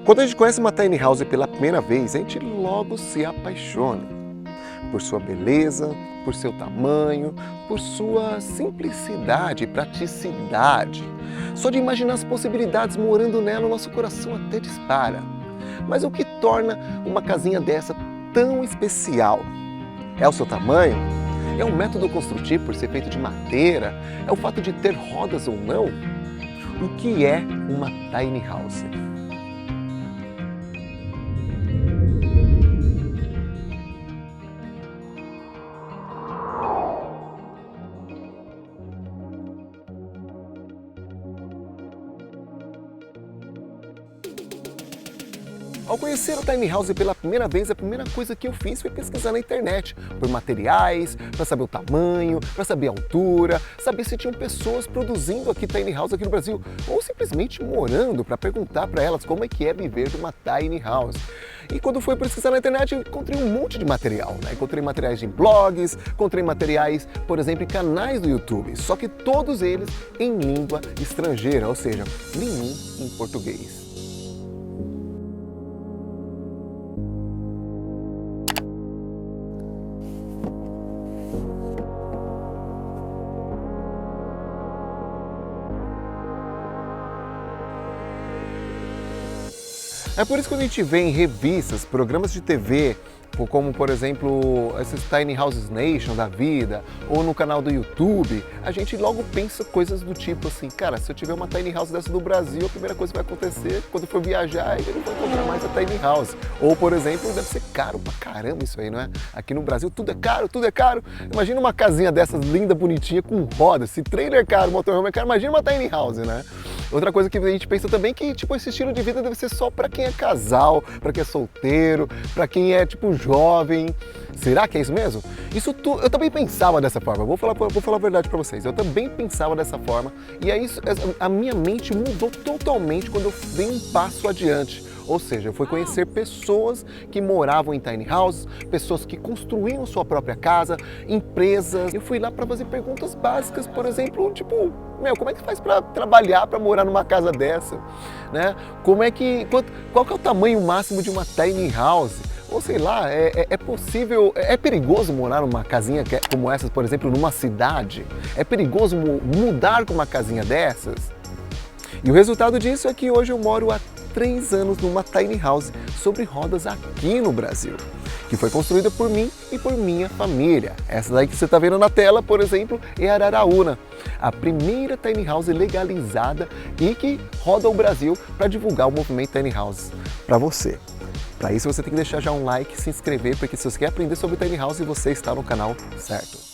Quando a gente conhece uma tiny house pela primeira vez, a gente logo se apaixona por sua beleza, por seu tamanho, por sua simplicidade e praticidade. Só de imaginar as possibilidades morando nela, o nosso coração até dispara. Mas o que torna uma casinha dessa tão especial? É o seu tamanho? É o método construtivo por ser feito de madeira? É o fato de ter rodas ou não? O que é uma tiny house? Ao conhecer a tiny house pela primeira vez, a primeira coisa que eu fiz foi pesquisar na internet por materiais, para saber o tamanho, para saber a altura, saber se tinham pessoas produzindo aqui tiny house aqui no Brasil ou simplesmente morando para perguntar para elas como é que é viver numa tiny house. E quando fui pesquisar na internet, eu encontrei um monte de material, né? Encontrei materiais de blogs, encontrei materiais, por exemplo, em canais do YouTube, só que todos eles em língua estrangeira, ou seja, nenhum em português. É por isso que quando a gente vê em revistas, programas de TV, como por exemplo esses Tiny Houses Nation da vida, ou no canal do YouTube, a gente logo pensa coisas do tipo assim, cara, se eu tiver uma Tiny House dessa no Brasil, a primeira coisa que vai acontecer quando eu for viajar é que eu não vou encontrar mais a Tiny House. Ou por exemplo, deve ser caro pra caramba isso aí, não é? Aqui no Brasil tudo é caro, tudo é caro. Imagina uma casinha dessas linda, bonitinha, com rodas, se trailer é caro, motorhome é caro, imagina uma Tiny House, né? Outra coisa que a gente pensa também é que tipo, esse estilo de vida deve ser só para quem é casal, para quem é solteiro, para quem é tipo jovem. Será que é isso mesmo? Eu também pensava dessa forma, vou falar a verdade para vocês, eu também pensava dessa forma e aí a minha mente mudou totalmente quando eu dei um passo adiante. Ou seja, eu fui conhecer pessoas que moravam em tiny houses, pessoas que construíam sua própria casa, empresas. Eu fui lá para fazer perguntas básicas, por exemplo, tipo, como é que faz para trabalhar, para morar numa casa dessa? Né? Qual que é o tamanho máximo de uma tiny house? Ou sei lá, é possível, é perigoso morar numa casinha como essa, por exemplo, numa cidade? É perigoso mudar com uma casinha dessas? E o resultado disso é que hoje eu moro há 3 anos numa tiny house sobre rodas aqui no Brasil, que foi construída por mim e por minha família. Essa daí que você está vendo na tela, por exemplo, é a Araraúna, a primeira tiny house legalizada e que roda o Brasil para divulgar o movimento tiny house para você. Para isso você tem que deixar já um like, se inscrever, porque se você quer aprender sobre tiny house, você está no canal certo.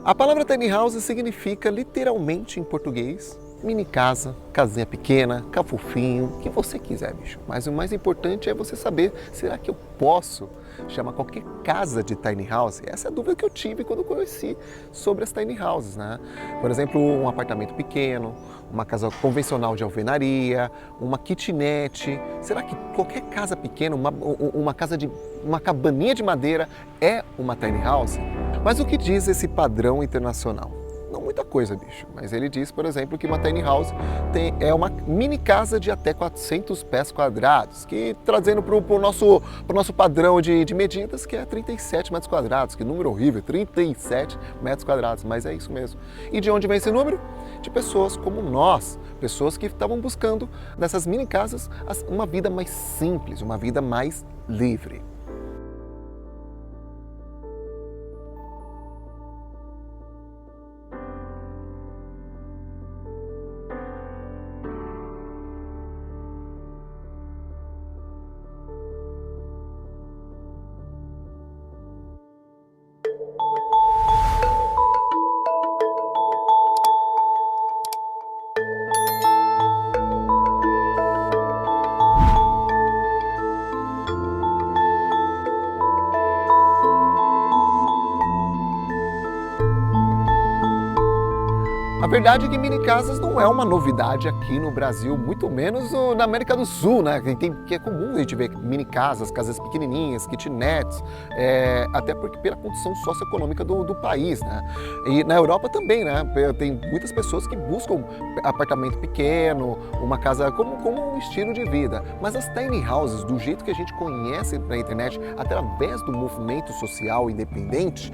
A palavra tiny house significa literalmente em português mini casa, casinha pequena, cafufinho, o que você quiser, bicho. Mas o mais importante é você saber, será que eu posso chamar qualquer casa de tiny house? Essa é a dúvida que eu tive quando conheci sobre as tiny houses, né? Por exemplo, um apartamento pequeno, uma casa convencional de alvenaria, uma kitnet. Será que qualquer casa pequena, uma cabaninha de madeira é uma tiny house? Mas o que diz esse padrão internacional? Não muita coisa, bicho, mas ele diz, por exemplo, que uma tiny house é uma mini casa de até 400 pés quadrados, que trazendo para o nosso padrão de medidas, que é 37 metros quadrados, que número horrível, 37 metros quadrados, mas é isso mesmo. E de onde vem esse número? De pessoas como nós, pessoas que estavam buscando nessas mini casas uma vida mais simples, uma vida mais livre. verdade é que mini casas não é uma novidade aqui no Brasil, muito menos na América do Sul, né? Que é comum a gente ver mini casas, casas pequenininhas, kitnets, até porque pela condição socioeconômica do país, né? E na Europa também, né? Tem muitas pessoas que buscam apartamento pequeno, uma casa como um estilo de vida. Mas as tiny houses, do jeito que a gente conhece na internet, através do movimento social independente,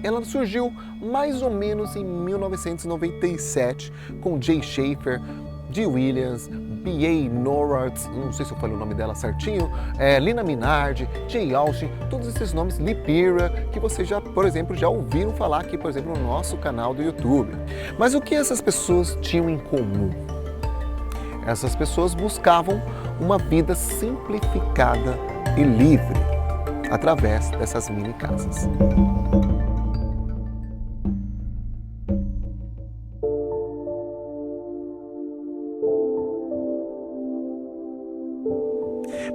ela surgiu mais ou menos em 1997 com Jay Schaefer, Dee Williams, B.A. Norworth, não sei se eu falei o nome dela certinho, Lina Minardi, Jay Austin, todos esses nomes, Lee Pira, que vocês já, por exemplo, já ouviram falar aqui, por exemplo, no nosso canal do YouTube. Mas o que essas pessoas tinham em comum? Essas pessoas buscavam uma vida simplificada e livre através dessas mini casas.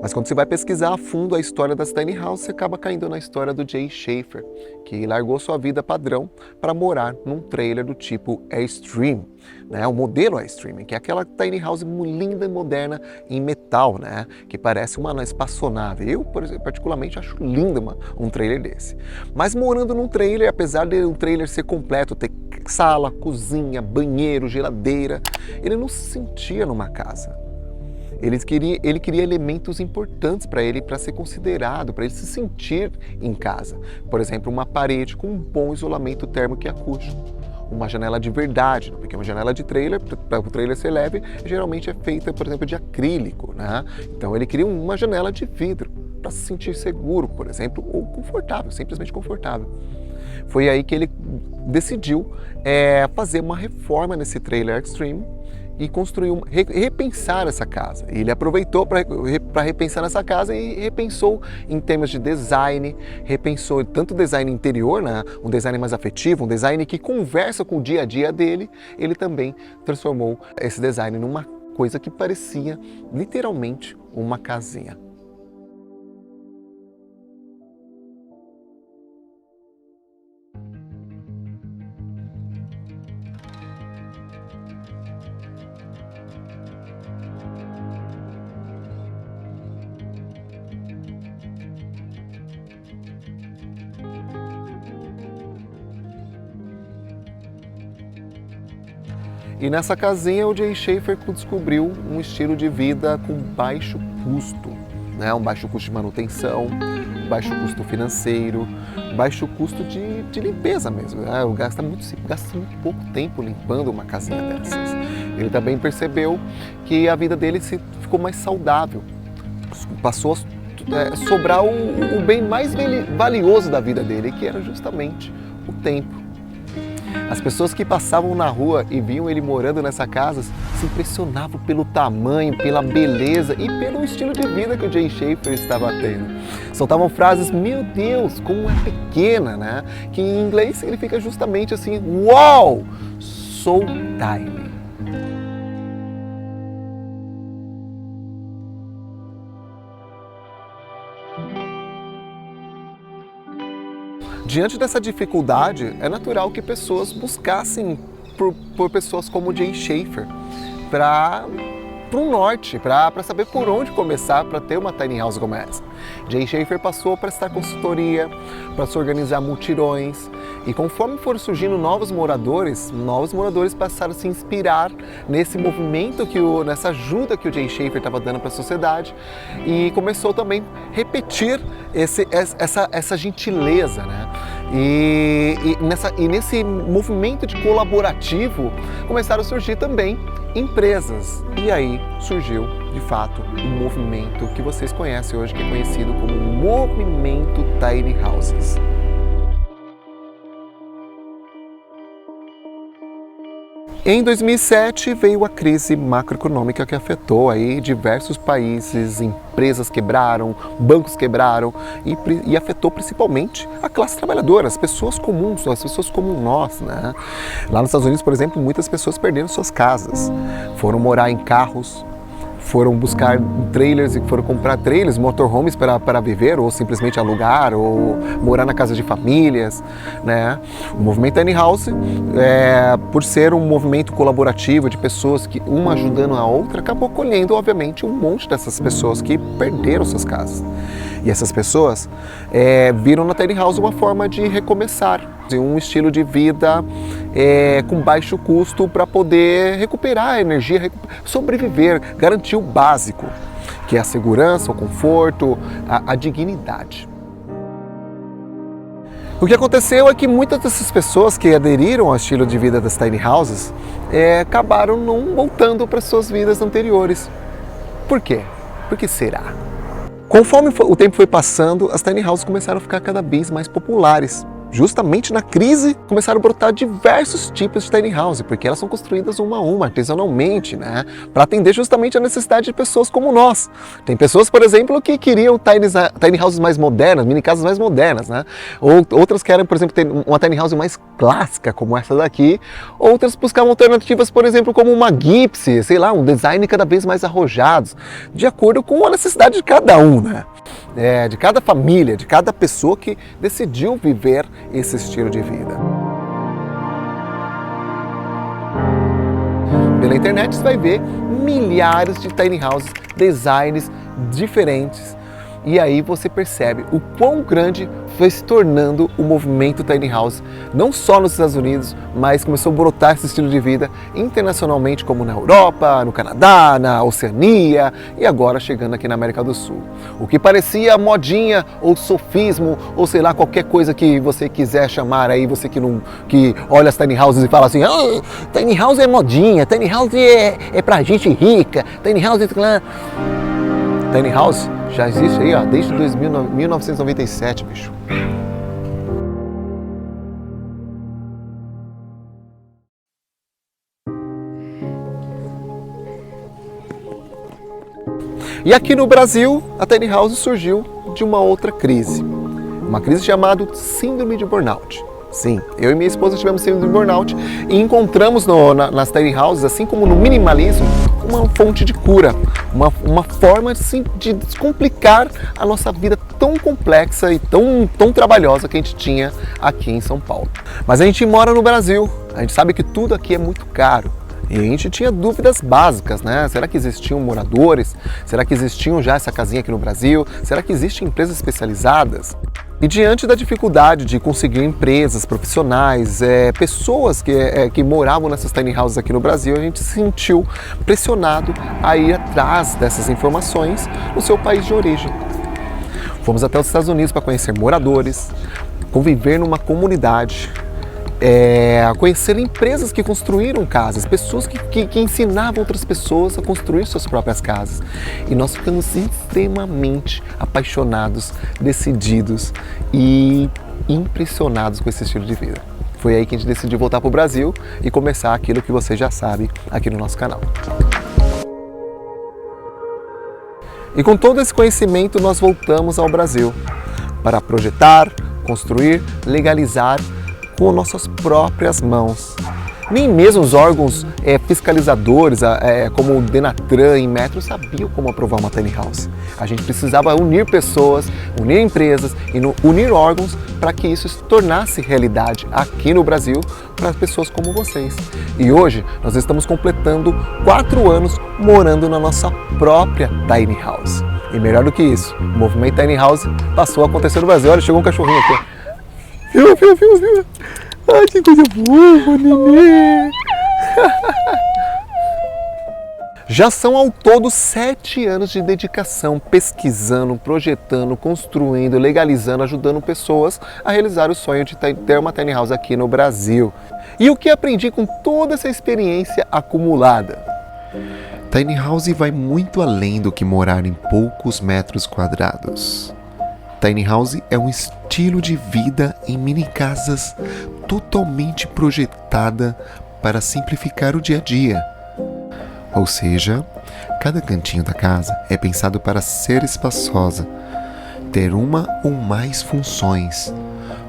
Mas quando você vai pesquisar a fundo a história das tiny houses, você acaba caindo na história do Jay Schaefer, que largou sua vida padrão para morar num trailer do tipo Airstream, né? O modelo Airstream, que é aquela tiny house linda e moderna em metal, né? Que parece uma espaçonave. Eu, por exemplo, particularmente acho lindo um trailer desse. Mas morando num trailer, apesar de um trailer ser completo, ter sala, cozinha, banheiro, geladeira, ele não se sentia numa casa. Ele queria elementos importantes para ele, para ser considerado, para ele se sentir em casa. Por exemplo, uma parede com um bom isolamento térmico e acústico. Uma janela de verdade, porque uma janela de trailer, para o trailer ser leve, geralmente é feita, por exemplo, de acrílico, né? Então ele queria uma janela de vidro, para se sentir seguro, por exemplo, ou confortável, simplesmente confortável. Foi aí que ele decidiu fazer uma reforma nesse trailer Extreme e construiu, repensar essa casa. E ele aproveitou para repensar nessa casa e repensou em termos de design, repensou tanto o design interior, né, um design mais afetivo, um design que conversa com o dia a dia dele, ele também transformou esse design numa coisa que parecia literalmente uma casinha. E nessa casinha o Jay Schaefer descobriu um estilo de vida com baixo custo, né? Um baixo custo de manutenção, baixo custo financeiro, baixo custo de limpeza mesmo, né? Gasta muito pouco tempo limpando uma casinha dessas. Ele também percebeu que a vida dele ficou mais saudável, passou a sobrar o bem mais valioso da vida dele, que era justamente o tempo. As pessoas que passavam na rua e viam ele morando nessa casa se impressionavam pelo tamanho, pela beleza e pelo estilo de vida que o Jay Schaefer estava tendo. Soltavam frases, meu Deus, como é pequena, né? Que em inglês significa justamente assim, wow, so tiny. Diante dessa dificuldade, é natural que pessoas buscassem por pessoas como Jay Schaefer para o norte, para saber por onde começar para ter uma tiny house como essa. Jay Schaefer passou a prestar consultoria, para se organizar mutirões, e conforme foram surgindo novos moradores passaram a se inspirar nesse movimento, nessa ajuda que o Jay Schaefer estava dando para a sociedade, e começou também a repetir essa gentileza, né? E nesse movimento de colaborativo começaram a surgir também empresas. E aí surgiu, de fato, o movimento que vocês conhecem hoje, que é conhecido como Movimento Tiny Houses. Em 2007 veio a crise macroeconômica que afetou aí diversos países, empresas quebraram, bancos quebraram e afetou principalmente a classe trabalhadora, as pessoas comuns, as pessoas como nós, né? Lá nos Estados Unidos, por exemplo, muitas pessoas perderam suas casas, foram morar em carros, foram buscar trailers e foram comprar trailers, motorhomes para viver ou simplesmente alugar ou morar na casa de famílias, né? O movimento Tiny House, por ser um movimento colaborativo de pessoas que uma ajudando a outra, acabou colhendo, obviamente, um monte dessas pessoas que perderam suas casas. E essas pessoas viram na Tiny House uma forma de recomeçar, de um estilo de vida com baixo custo para poder recuperar a energia, sobreviver, garantir o básico, que é a segurança, o conforto, a dignidade. O que aconteceu é que muitas dessas pessoas que aderiram ao estilo de vida das Tiny Houses acabaram não voltando para suas vidas anteriores. Por quê? Por que será? Conforme o tempo foi passando, as Tiny Houses começaram a ficar cada vez mais populares. Justamente na crise, começaram a brotar diversos tipos de Tiny House, porque elas são construídas uma a uma, artesanalmente, né? Para atender justamente a necessidade de pessoas como nós. Tem pessoas, por exemplo, que queriam Tiny Houses mais modernas, mini casas mais modernas, né? Outras querem, por exemplo, ter uma Tiny House mais clássica, como essa daqui. Outras buscavam alternativas, por exemplo, como uma gypsy, sei lá, um design cada vez mais arrojados, de acordo com a necessidade de cada um, né? De cada família, de cada pessoa que decidiu viver esse estilo de vida. Pela internet você vai ver milhares de tiny houses, designs diferentes, e aí você percebe o quão grande foi se tornando o movimento Tiny House, não só nos Estados Unidos, mas começou a brotar esse estilo de vida internacionalmente, como na Europa, no Canadá, na Oceania e agora chegando aqui na América do Sul. O que parecia modinha ou sofismo, ou sei lá, qualquer coisa que você quiser chamar aí, você que olha as Tiny Houses e fala assim, Tiny House é modinha, Tiny House é pra gente rica, Tiny House é... Tiny House já existe aí, desde 1997, bicho. E aqui no Brasil, a Tiny House surgiu de uma outra crise. Uma crise chamada Síndrome de Burnout. Sim, eu e minha esposa tivemos síndrome de burnout e encontramos nas tiny houses, assim como no minimalismo, uma fonte de cura, uma forma assim, de descomplicar a nossa vida tão complexa e tão trabalhosa que a gente tinha aqui em São Paulo. Mas a gente mora no Brasil, a gente sabe que tudo aqui é muito caro. E a gente tinha dúvidas básicas, né? Será que existiam moradores? Será que existiam já essa casinha aqui no Brasil? Será que existem empresas especializadas? E diante da dificuldade de conseguir empresas, profissionais, pessoas que moravam nessas tiny houses aqui no Brasil, a gente se sentiu pressionado a ir atrás dessas informações no seu país de origem. Fomos até os Estados Unidos para conhecer moradores, conviver numa comunidade, conhecer empresas que construíram casas, pessoas que ensinavam outras pessoas a construir suas próprias casas. E nós ficamos extremamente apaixonados, decididos e impressionados com esse estilo de vida. Foi aí que a gente decidiu voltar para o Brasil e começar aquilo que você já sabe aqui no nosso canal. E com todo esse conhecimento nós voltamos ao Brasil para projetar, construir, legalizar com nossas próprias mãos. Nem mesmo os órgãos fiscalizadores, como o Denatran e Metro, sabiam como aprovar uma tiny house. A gente precisava unir pessoas, unir empresas e unir órgãos para que isso se tornasse realidade aqui no Brasil para pessoas como vocês. E hoje nós estamos completando 4 anos morando na nossa própria tiny house. E melhor do que isso, o movimento Tiny House passou a acontecer no Brasil. Olha, chegou um cachorrinho aqui. Viu? Ai, que coisa boa, neném! Já são ao todo 7 anos de dedicação, pesquisando, projetando, construindo, legalizando, ajudando pessoas a realizar o sonho de ter uma tiny house aqui no Brasil. E o que aprendi com toda essa experiência acumulada? Tiny House vai muito além do que morar em poucos metros quadrados. Tiny House é um estilo de vida em mini casas totalmente projetada para simplificar o dia a dia. Ou seja, cada cantinho da casa é pensado para ser espaçosa, ter uma ou mais funções,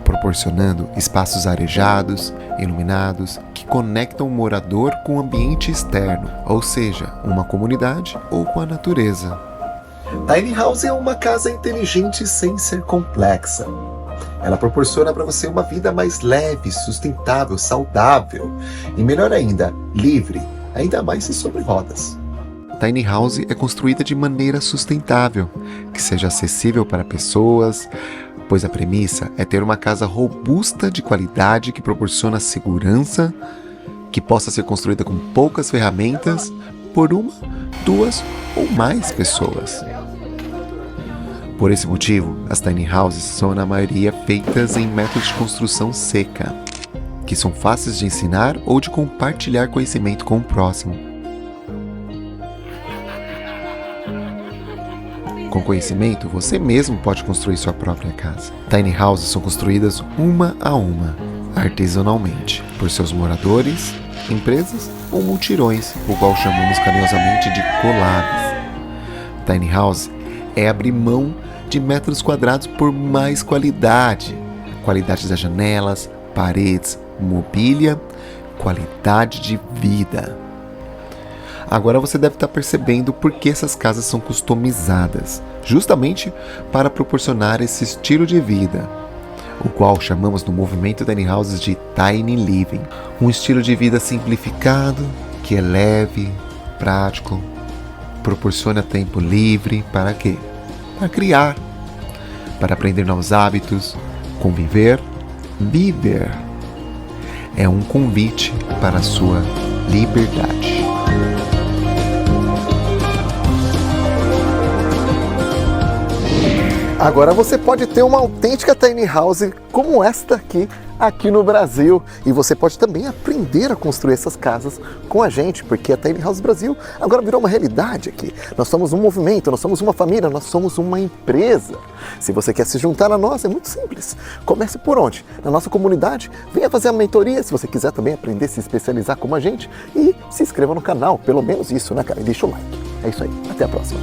proporcionando espaços arejados, iluminados, que conectam o morador com o ambiente externo, ou seja, uma comunidade ou com a natureza. Tiny House é uma casa inteligente sem ser complexa. Ela proporciona para você uma vida mais leve, sustentável, saudável e, melhor ainda, livre, ainda mais se sobre rodas. Tiny House é construída de maneira sustentável, que seja acessível para pessoas, pois a premissa é ter uma casa robusta de qualidade que proporciona segurança, que possa ser construída com poucas ferramentas por uma, duas ou mais pessoas. Por esse motivo, as tiny houses são na maioria feitas em métodos de construção seca, que são fáceis de ensinar ou de compartilhar conhecimento com o próximo. Com conhecimento, você mesmo pode construir sua própria casa. Tiny houses são construídas uma a uma, artesanalmente, por seus moradores, empresas ou multirões, o qual chamamos carinhosamente de collabs. Tiny house é abrir mão de metros quadrados por mais qualidade. Qualidade das janelas, paredes, mobília, qualidade de vida. Agora você deve estar percebendo por que essas casas são customizadas, justamente para proporcionar esse estilo de vida, o qual chamamos no movimento Tiny Houses de Tiny Living. Um estilo de vida simplificado, que é leve, prático, proporciona tempo livre para quê? Para criar, para aprender novos hábitos, conviver, viver. É um convite para a sua liberdade. Agora você pode ter uma autêntica tiny house como esta aqui no Brasil. E você pode também aprender a construir essas casas com a gente, porque a Tiny House Brasil agora virou uma realidade aqui. Nós somos um movimento, nós somos uma família, nós somos uma empresa. Se você quer se juntar a nós, é muito simples. Comece por onde? Na nossa comunidade, venha fazer a mentoria, se você quiser também aprender a se especializar como a gente, e se inscreva no canal, pelo menos isso, né, cara? E deixa o like. É isso aí, até a próxima.